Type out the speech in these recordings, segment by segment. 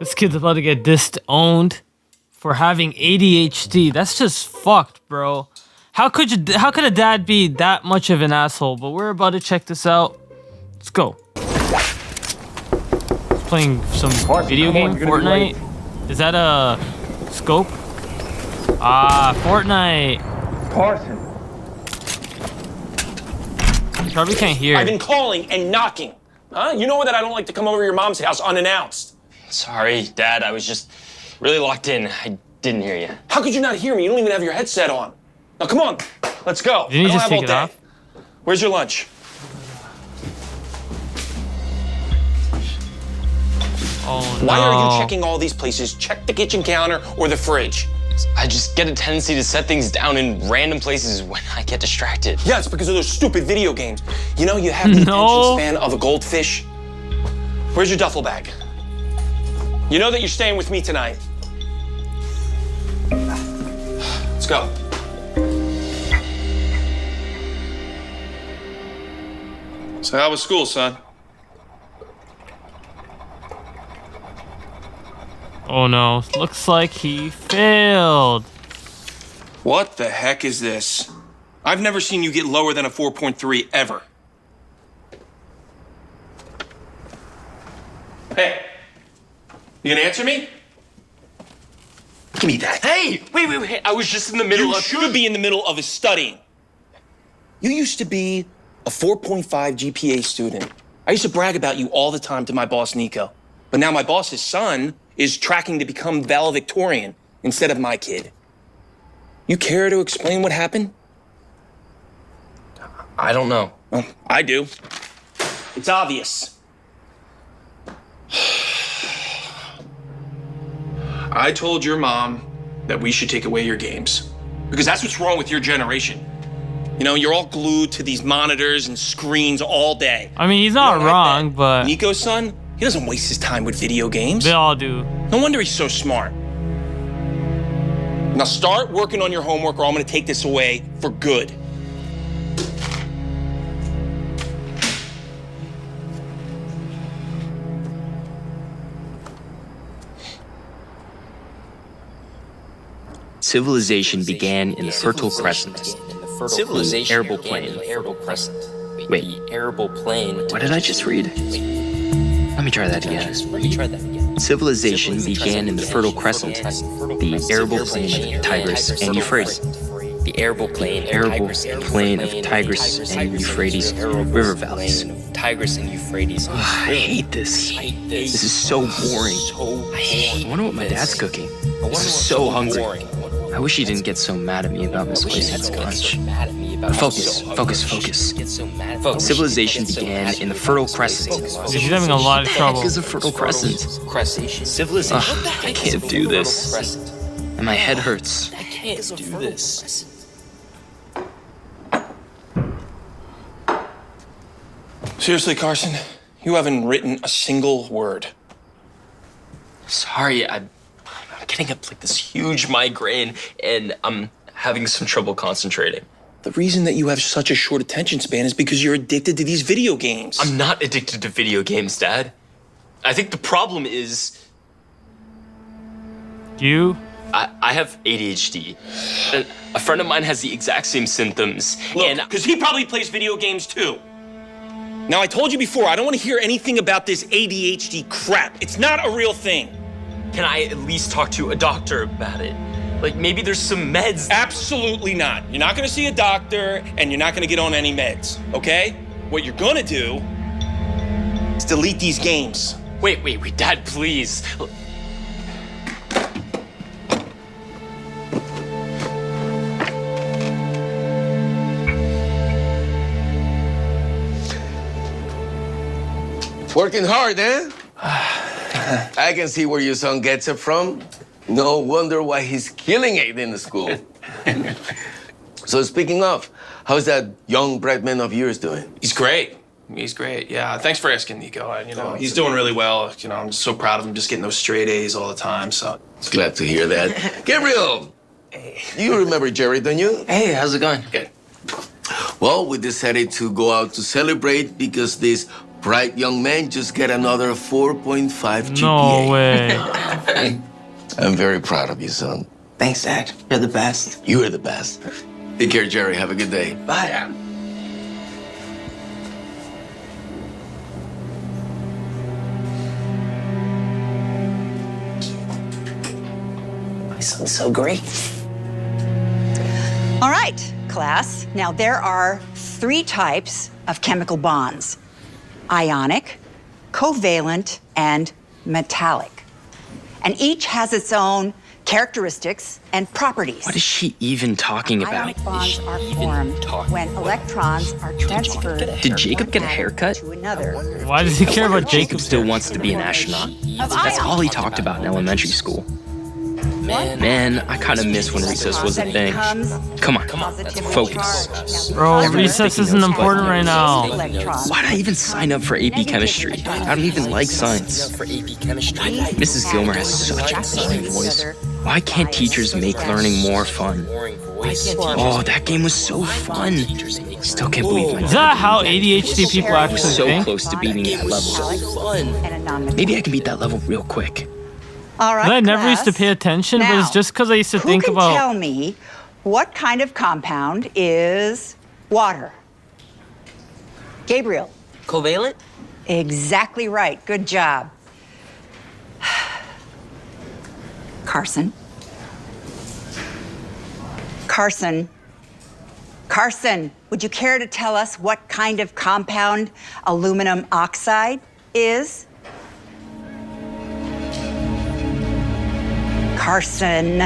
This kid's about to get disowned for having ADHD. That's just fucked, bro. How could a dad be that much of an asshole? But we're about to check this out. Let's go. Playing some video game, Fortnite. Is that a scope? Ah, Fortnite. Carson. You probably can't hear. I've been calling and knocking. Huh? You know that I don't like to come over to your mom's house unannounced. Sorry, Dad. I was just really locked in. I didn't hear you. How could you not hear me? You don't even have your headset on. Now, come on. Let's go. Didn't you just take it off? Where's your lunch? Oh, no. Why are you checking all these places? Check the kitchen counter or the fridge. I just get a tendency to set things down in random places when I get distracted. Yeah, it's because of those stupid video games. You know, you have the attention span of a goldfish. Where's your duffel bag? You know that you're staying with me tonight. Let's go. So how was school, son? Oh no, looks like he failed. What the heck is this? I've never seen you get lower than a 4.3 ever. Hey, you gonna answer me? Give me that. Hey, wait. I was just in the middle You of... should be in the middle of his studying. You used to be a 4.5 GPA student. I used to brag about you all the time to my boss, Nico. But now my boss's son is tracking to become valedictorian instead of my kid. You care to explain what happened? I don't know. Well, I do. It's obvious. I told your mom that we should take away your games because that's what's wrong with your generation. You know, you're all glued to these monitors and screens all day. I mean, he's not wrong, but Nico's son, he doesn't waste his time with video games. they all do. No wonder he's so smart. Now start working on your homework or I'm gonna take this away for good. Civilization began in the Fertile Crescent. Civilization Arable began in Plain. the Arable Crescent. Wait. The Arable Plain. What did I just read? Let me try that again. Let me try that again. Civilization began in the Fertile Crescent, the arable plain of Tigris and Euphrates. The Arable Plain of Tigris and Euphrates river valleys. Tigris and Euphrates. I hate this. This is so boring. I wonder what my dad's cooking. This is so hungry. I wish he didn't get so mad at me about misplacing the lunch. Focus. Civilization began in the Fertile Crescent. She's having a lot of trouble. What is a Fertile Crescent? Civilization. I can't do this. And my head hurts. I can't do this. Seriously, Carson, you haven't written a single word. Sorry, I'm getting up like this huge migraine and I'm having some trouble concentrating. The reason that you have such a short attention span is because you're addicted to these video games. I'm not addicted to video games, Dad. I think the problem is You? I have ADHD. And a friend of mine has the exact same symptoms. Look, because he probably plays video games too. Now, I told you before, I don't want to hear anything about this ADHD crap. It's not a real thing. Can I at least talk to a doctor about it? Like, maybe there's some meds. Absolutely not. You're not going to see a doctor, and you're not going to get on any meds, okay? What you're going to do is delete these games. Wait, Dad, please. Working hard, eh? I can see where your son gets it from. No wonder why he's killing it in the school. So speaking of, how's that young bright man of yours doing? He's great. Yeah, thanks for asking, Nico. He's doing really well. I'm just so proud of him, just getting those straight A's all the time, so. Glad to hear that. Gabriel! You remember Jerry, don't you? Hey, how's it going? Good. Well, we decided to go out to celebrate because this bright young men just get another 4.5 GPA. No way. I'm very proud of you, son. Thanks, Dad. You're the best. You are the best. Take care, Jerry. Have a good day. Bye. My son's so great. All right, class. Now, there are 3 types of chemical bonds: ionic, covalent, and metallic. And each has its own characteristics and properties. What is she even talking about? Ionic bonds are formed when electrons are transferred Did Jacob get a from one haircut? atom to another. Why does he care about Jacob? Jacob still wants to be an astronaut. That's all he talked about in elementary school. Man, I kind of miss when recess was a thing. Come on, focus. Bro, recess isn't important right now. Why'd I even sign up for AP Chemistry? I don't even like science. For AP chemistry. Mrs. Gilmer has such a boring voice. Why can't teachers make learning more fun? Boring voice. Oh, that game was so fun. Still can't believe Is my that how ADHD people actually so think? close to beating that level. Maybe I can beat that level real quick. All right, I never used to class. pay attention, but Now, it's just because I used to who think can about. tell me what kind of compound is water? Gabriel. Covalent? Exactly right. Good job. Carson. Carson, would you care to tell us what kind of compound aluminum oxide is? Carson.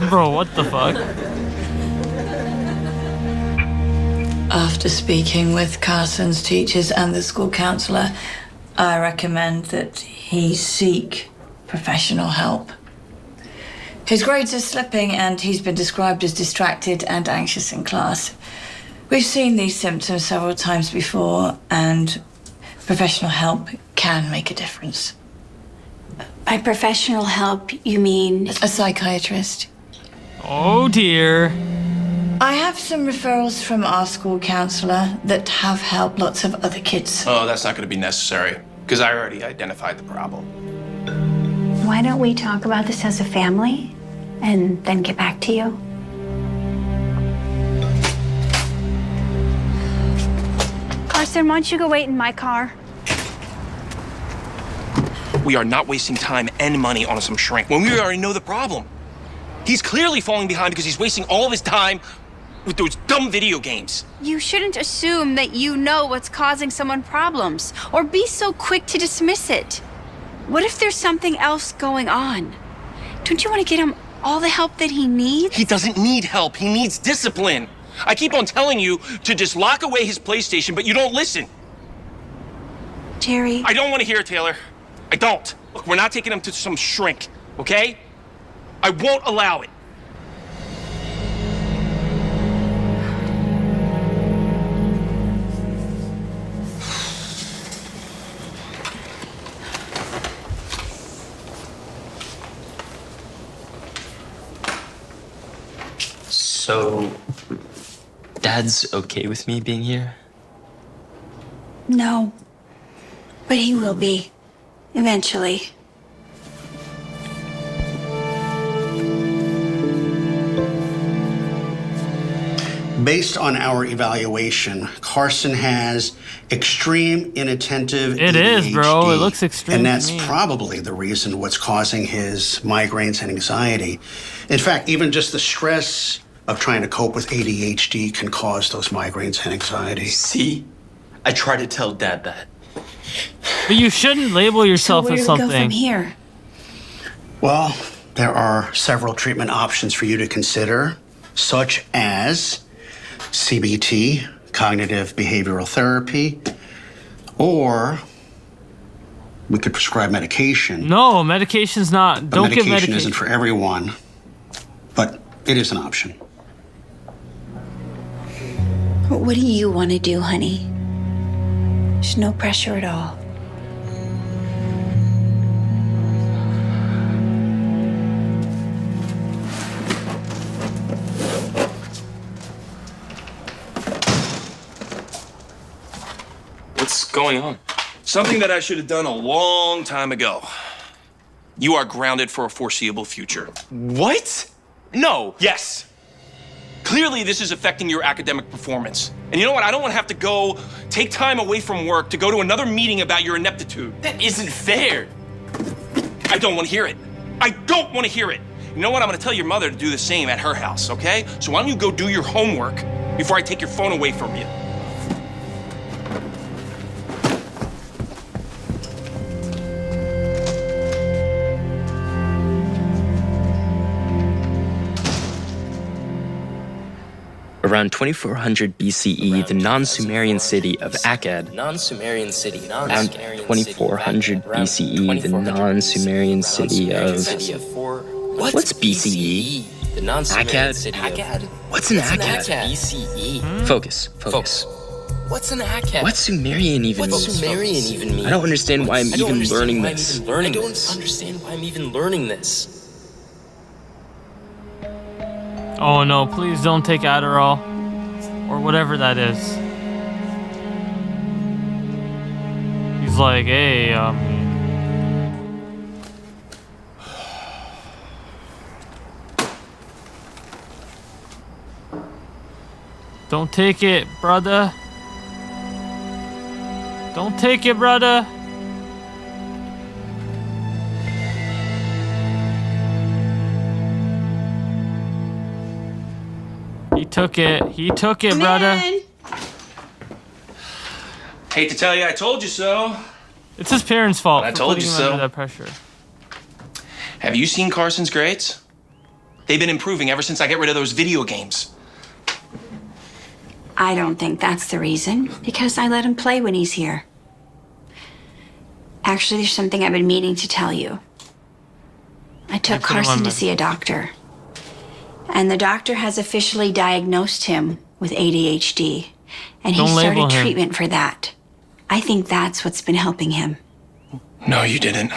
Bro, what the fuck? After speaking with Carson's teachers and the school counselor, I recommend that he seek professional help. His grades are slipping and he's been described as distracted and anxious in class. We've seen these symptoms several times before, and professional help can make a difference. By professional help, you mean? A psychiatrist. Oh dear. I have some referrals from our school counselor that have helped lots of other kids. Oh, that's not going to be necessary, because I already identified the problem. Why don't we talk about this as a family and then get back to you? Carson, why don't you go wait in my car? We are not wasting time and money on some shrink when we already know the problem. He's clearly falling behind because he's wasting all of his time with those dumb video games. You shouldn't assume that you know what's causing someone problems, or be so quick to dismiss it. What if there's something else going on? Don't you want to get him all the help that he needs? He doesn't need help. He needs discipline. I keep on telling you to just lock away his PlayStation, but you don't listen. Jerry. I don't want to hear it, Taylor. I don't. Look, we're not taking him to some shrink, okay? I won't allow it. So, Dad's okay with me being here? No. But he will be. Eventually. Based on our evaluation, Carson has extreme inattentive It ADHD, is, bro. It looks extreme and to that's me. probably the reason what's causing his migraines and anxiety. In fact, even just the stress of trying to cope with ADHD can cause those migraines and anxiety. See? I try to tell Dad that. But you shouldn't label yourself Where as do we go something. from here? Well, there are several treatment options for you to consider, such as CBT, cognitive behavioral therapy, or we could prescribe medication. No, medication's not. But Don't give medication medication. isn't for everyone, but it is an option. What do you want to do, honey? There's no pressure at all. What's going on? Something that I should have done a long time ago. You are grounded for a foreseeable future. What? No. Yes. Clearly, this is affecting your academic performance. And you know what? I don't want to have to go take time away from work to go to another meeting about your ineptitude. That isn't fair. I don't want to hear it. I don't want to hear it. You know what? I'm going to tell your mother to do the same at her house, okay? So why don't you go do your homework before I take your phone away from you? Around 2400 BCE, the non-Sumerian city of Akkad. Non-Sumerian city. Around 2400 BCE, the non-Sumerian city of... What's BCE? The non-Sumerian Akkad? city. Akkad? What's an Akkad? BCE. Focus. What's an Akkad? What's Sumerian even What's mean? Sumerian even mean? I don't understand why I'm even learning this. I don't understand why I'm even learning this. Oh no, please don't take Adderall. Or whatever that is. He's like, hey, don't take it, brother. Don't take it, brother. He took it, brother. Hate to tell you, I told you so. It's his parents' fault. I for told putting you him so. Under that pressure. Have you seen Carson's grades? They've been improving ever since I get rid of those video games. I don't think that's the reason, because I let him play when he's here. Actually, there's something I've been meaning to tell you. I took Carson to see a doctor. And the doctor has officially diagnosed him with ADHD. And he started treatment for that. I think that's what's been helping him. No, you didn't.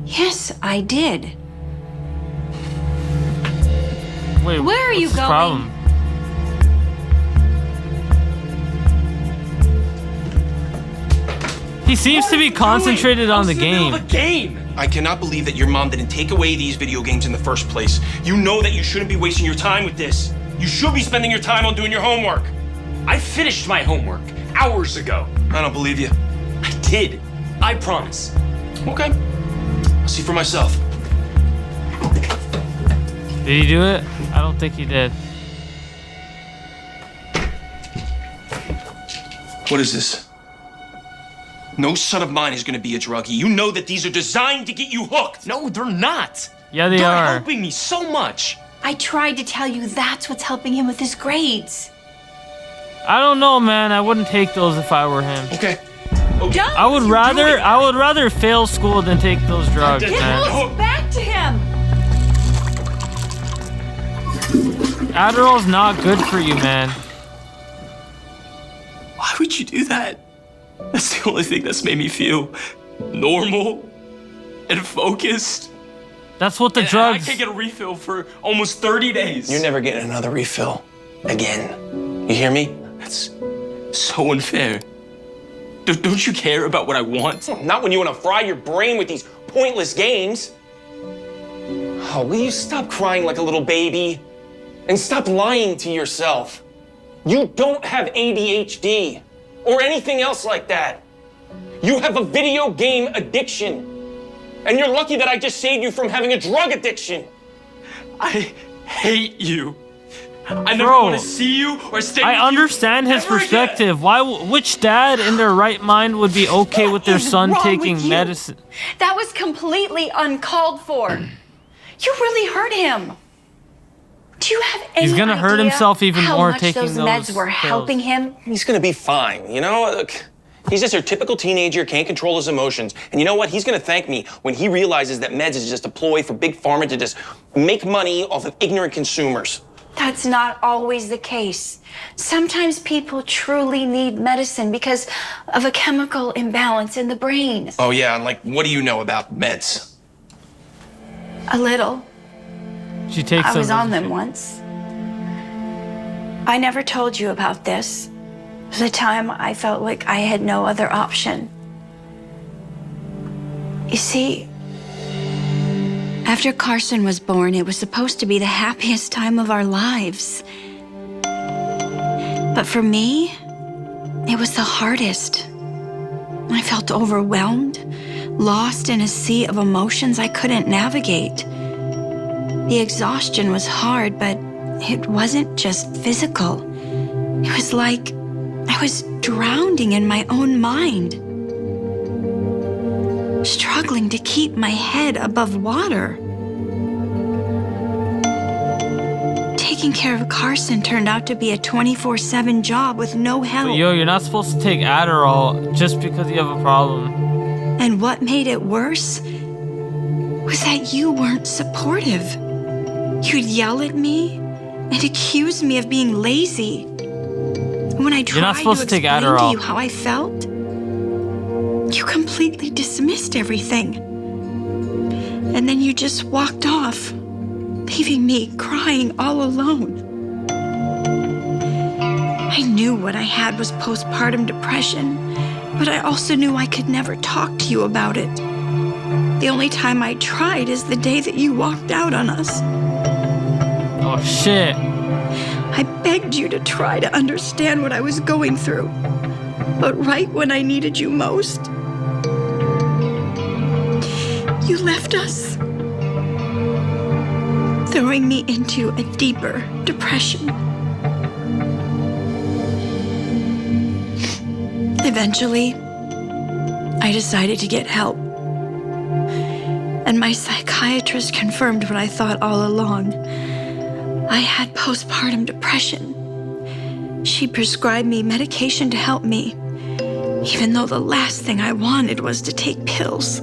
Yes, I did. Wait, where are you going? Problem? He seems to be concentrated on the game. I cannot believe that your mom didn't take away these video games in the first place. You know that you shouldn't be wasting your time with this. You should be spending your time on doing your homework. I finished my homework hours ago. I don't believe you. I did. I promise. Okay. I'll see for myself. Did he do it? I don't think he did. What is this? No son of mine is gonna be a druggie. You know that these are designed to get you hooked. No, they're not. Yeah, they They're are. helping me so much. I tried to tell you that's what's helping him with his grades. I don't know, man. I wouldn't take those if I were him. Okay. I would rather fail school than take those drugs, Get man. those back to him. Adderall's not good for you, man. Why would you do that? That's the only thing that's made me feel normal and focused. That's what the And drugs... I can't get a refill for almost 30 days. You're never getting another refill. Again. You hear me? That's so unfair. Don't you care about what I want? Not when you want to fry your brain with these pointless games. Oh, will you stop crying like a little baby? And stop lying to yourself. You don't have ADHD or anything else like that. You have a video game addiction. And you're lucky that I just saved you from having a drug addiction. I hate you. I never want to see you or stay with you. I understand his perspective. Which dad in their right mind would be okay with their son taking medicine? That was completely uncalled for. You really hurt him. Do you have any He's gonna hurt idea himself even how more much taking those those meds were pills. helping him? He's gonna be fine, you know? Look, he's just your typical teenager, can't control his emotions. And you know what? He's gonna thank me when he realizes that meds is just a ploy for Big Pharma to just make money off of ignorant consumers. That's not always the case. Sometimes people truly need medicine because of a chemical imbalance in the brain. Oh yeah, and like, what do you know about meds? A little. She takes I was them. on them once. I never told you about this, was a time I felt like I had no other option. You see, after Carson was born, it was supposed to be the happiest time of our lives. But for me, it was the hardest. I felt overwhelmed, lost in a sea of emotions I couldn't navigate. The exhaustion was hard, but it wasn't just physical. It was like I was drowning in my own mind, struggling to keep my head above water. Taking care of Carson turned out to be a 24/7 job with no help. But yo, you're not supposed to take Adderall just because you have a problem. And what made it worse was that you weren't supportive. You'd yell at me and accuse me of being lazy. When I tried to explain to you how I felt, you completely dismissed everything. And then you just walked off, leaving me crying all alone. I knew what I had was postpartum depression, but I also knew I could never talk to you about it. The only time I tried is the day that you walked out on us. Oh, shit. I begged you to try to understand what I was going through. But right when I needed you most, you left us, throwing me into a deeper depression. Eventually, I decided to get help. And my psychiatrist confirmed what I thought all along. I had postpartum depression. She prescribed me medication to help me, even though the last thing I wanted was to take pills.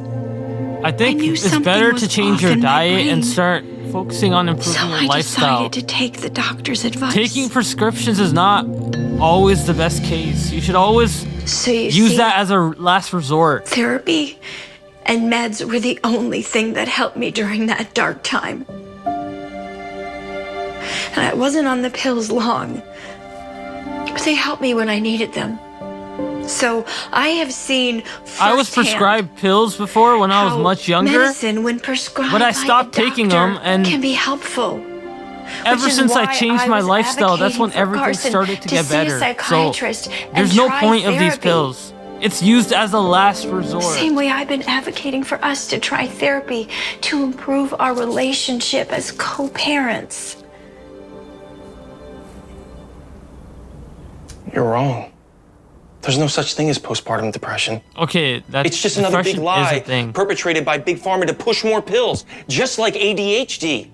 I think it's better to change your diet and start focusing on improving your lifestyle. So I decided to take the doctor's advice. Taking prescriptions is not always the best case. You should always use that as a last resort. Therapy and meds were the only thing that helped me during that dark time. And I wasn't on the pills long, but they helped me when I needed them. So I have seen I was prescribed pills before when I was much younger, medicine, when prescribed but I stopped taking them, and can be helpful. Ever since I changed my lifestyle, that's when everything started to get better. So there's no point of these pills. It's used as a last resort. Same way I've been advocating for us to try therapy to improve our relationship as co-parents. You're wrong. There's no such thing as postpartum depression. Okay, it's just another big lie perpetrated by Big Pharma to push more pills, just like ADHD.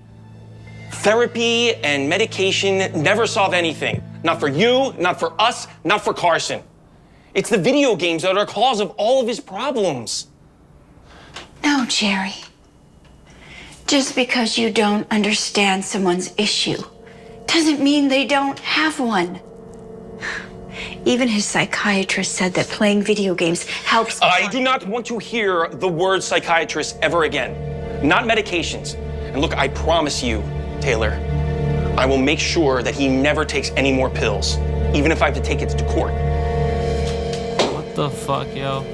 Therapy and medication never solve anything. Not for you, not for us, not for Carson. It's the video games that are the cause of all of his problems. No, Jerry. Just because you don't understand someone's issue doesn't mean they don't have one. Even his psychiatrist said that playing video games helps. I do not want to hear the word psychiatrist ever again. Not medications. And look, I promise you, Taylor, I will make sure that he never takes any more pills, even if I have to take it to court. What the fuck, yo?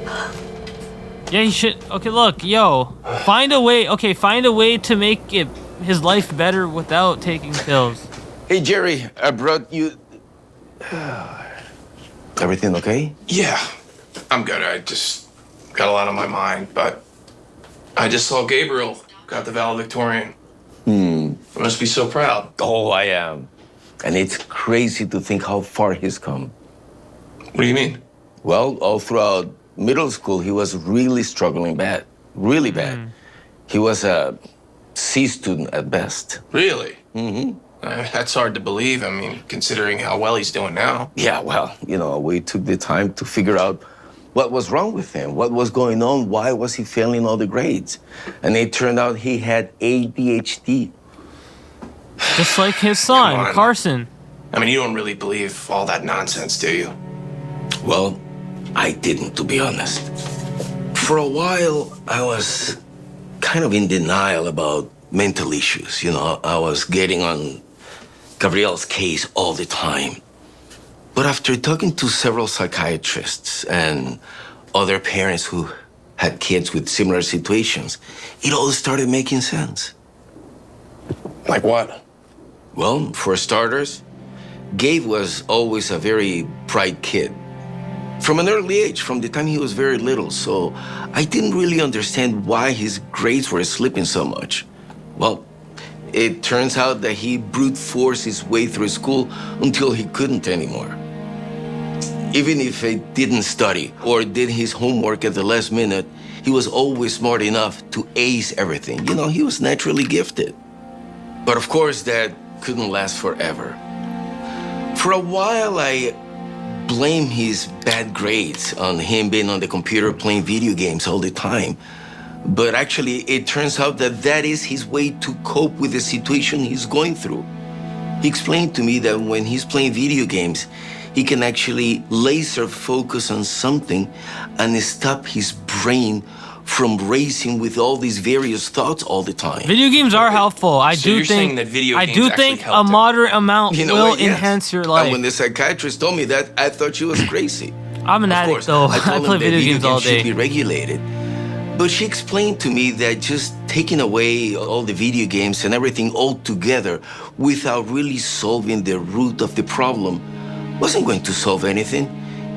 Yeah, he should. Okay, look, yo, find a way. Okay, find a way to make his life better without taking pills. Hey, Jerry, I brought you. Everything okay? Yeah, I'm good. I just got a lot on my mind, but I just saw Gabriel got the valedictorian. You must be so proud. Oh, I am. And it's crazy to think how far he's come. What do you mean? Well, all throughout middle school, he was really struggling bad, really bad. He was a C student at best. Really? Mm-hmm. That's hard to believe. I mean, considering how well he's doing now. Yeah, well, you know, we took the time to figure out what was wrong with him, what was going on, why was he failing all the grades. And it turned out he had ADHD. Just like his son, Carson. I mean, you don't really believe all that nonsense, do you? Well, I didn't, to be honest. For a while, I was kind of in denial about mental issues. You know, I was getting on Gabriel's case all the time. But after talking to several psychiatrists and other parents who had kids with similar situations, it all started making sense. Like what? Well, for starters, Gabe was always a very bright kid. From an early age, from the time he was very little, so I didn't really understand why his grades were slipping so much. Well, it turns out that he brute forced his way through school until he couldn't anymore. Even if he didn't study or did his homework at the last minute, he was always smart enough to ace everything. You know, he was naturally gifted. But of course, that couldn't last forever. For a while, I blamed his bad grades on him being on the computer playing video games all the time. But actually, it turns out that that is his way to cope with the situation he's going through. He explained to me that when he's playing video games, he can actually laser focus on something and stop his brain from racing with all these various thoughts all the time. Video games are helpful. I So do you're saying think that video I games do actually think a helped him? moderate amount You know will what? Yes. enhance your And life. when the psychiatrist told me that, I thought she was crazy. I'm an Of addict course, though. I I told play him that video games all should be day. regulated. But she explained to me that just taking away all the video games and everything altogether without really solving the root of the problem wasn't going to solve anything.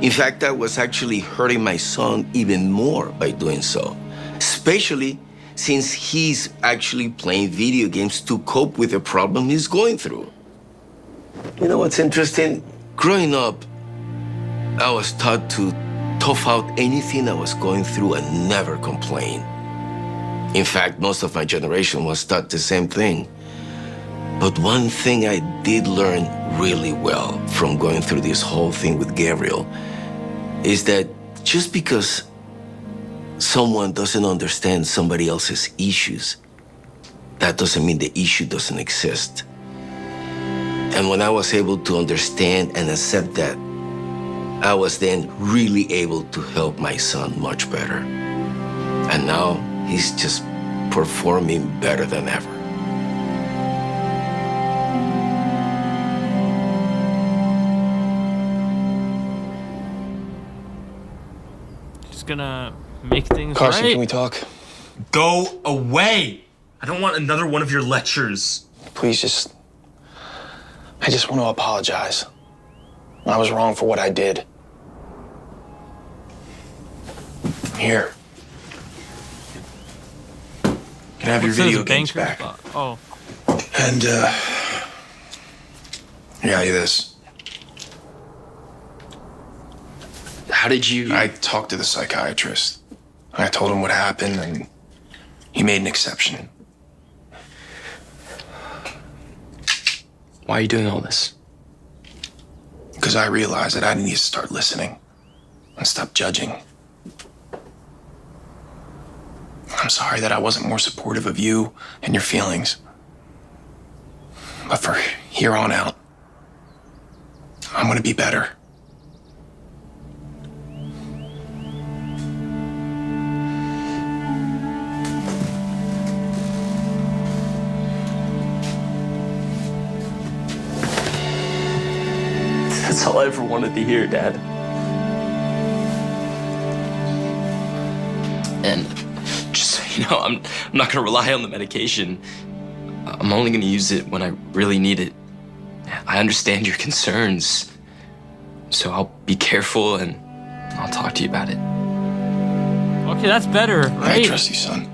In fact, I was actually hurting my son even more by doing so, especially since he's actually playing video games to cope with the problem he's going through. You know what's interesting? Growing up, I was taught to tough out anything I was going through and never complain. In fact, most of my generation was taught the same thing. But one thing I did learn really well from going through this whole thing with Gabriel is that just because someone doesn't understand somebody else's issues, that doesn't mean the issue doesn't exist. And when I was able to understand and accept that, I was then really able to help my son much better. And now he's just performing better than ever. Just gonna make things Carson, right. can we talk? Go away! I don't want another one of your lectures. Please I just want to apologize. I was wrong for what I did. Here. You can have your What says video games banker's back. box? Oh, And, yeah, this. How did you... I talked to the psychiatrist. I told him what happened, and he made an exception. Why are you doing all this? Because I realized that I need to start listening and stop judging. I'm sorry that I wasn't more supportive of you and your feelings. But for here on out, I'm gonna be better. That's all I ever wanted to hear, Dad. And just so you know, I'm not gonna rely on the medication. I'm only gonna use it when I really need it. I understand your concerns, so I'll be careful and I'll talk to you about it. okay, that's better, I right? trust you, son.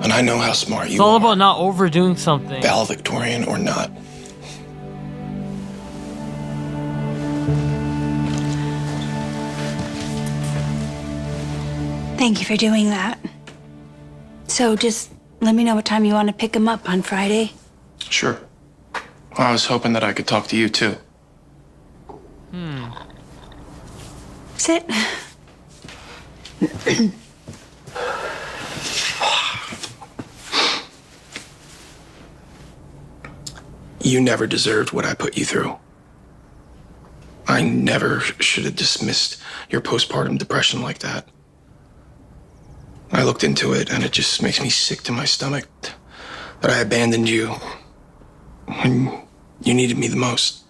And I know how smart you It's all are, about not overdoing something. valedictorian or not. Thank you for doing that. So just let me know what time you want to pick him up on Friday. Sure. I was hoping that I could talk to you too. Sit. You never deserved what I put you through. I never should have dismissed your postpartum depression like that. I looked into it and it just makes me sick to my stomach that I abandoned you when you needed me the most.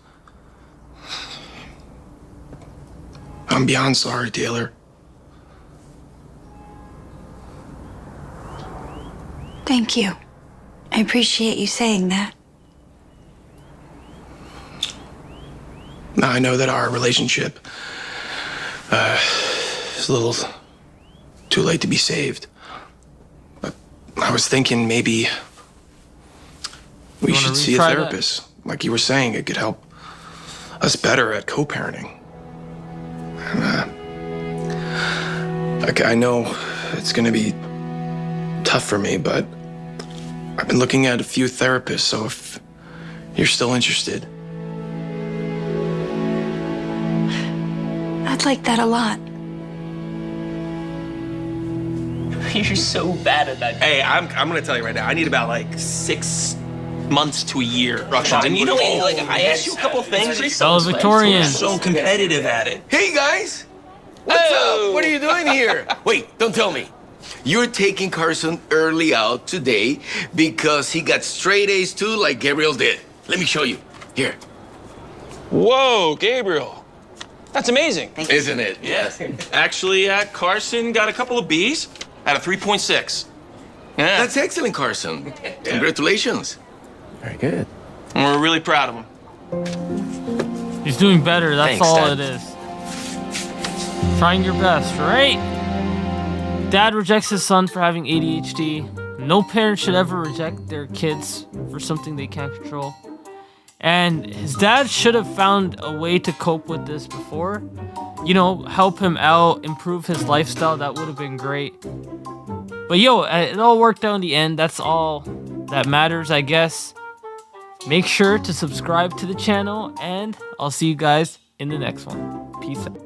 I'm beyond sorry, Taylor. Thank you. I appreciate you saying that. Now, I know that our relationship is a little too late to be saved. But I was thinking maybe we should see a therapist. Like you were saying, it could help us better at co-parenting. And, I know it's gonna be tough for me, but I've been looking at a few therapists, so if you're still interested. I'd like that a lot. You're so bad at that. Hey, I'm gonna tell you right now. I need about like 6 months to a year. And you know, like I asked you a couple things. Fellow Victorian. So competitive at it. Hey, guys. What's up? What are you doing here? Wait, don't tell me. You're taking Carson early out today because he got straight A's too, like Gabriel did. Let me show you. Here. Whoa, Gabriel. That's amazing. Isn't it? Yes. Actually, Carson got a couple of B's out of 3.6. Yeah. That's excellent, Carson. Congratulations. Very good. And we're really proud of him. He's doing better. That's Thanks, all Dad. it is. Trying your best, right? Dad rejects his son for having ADHD. No parent should ever reject their kids for something they can't control. And his dad should have found a way to cope with this before. You know, help him out, improve his lifestyle. That would have been great. But yo, it all worked out in the end. That's all that matters, I guess. Make sure to subscribe to the channel, and I'll see you guys in the next one. Peace out.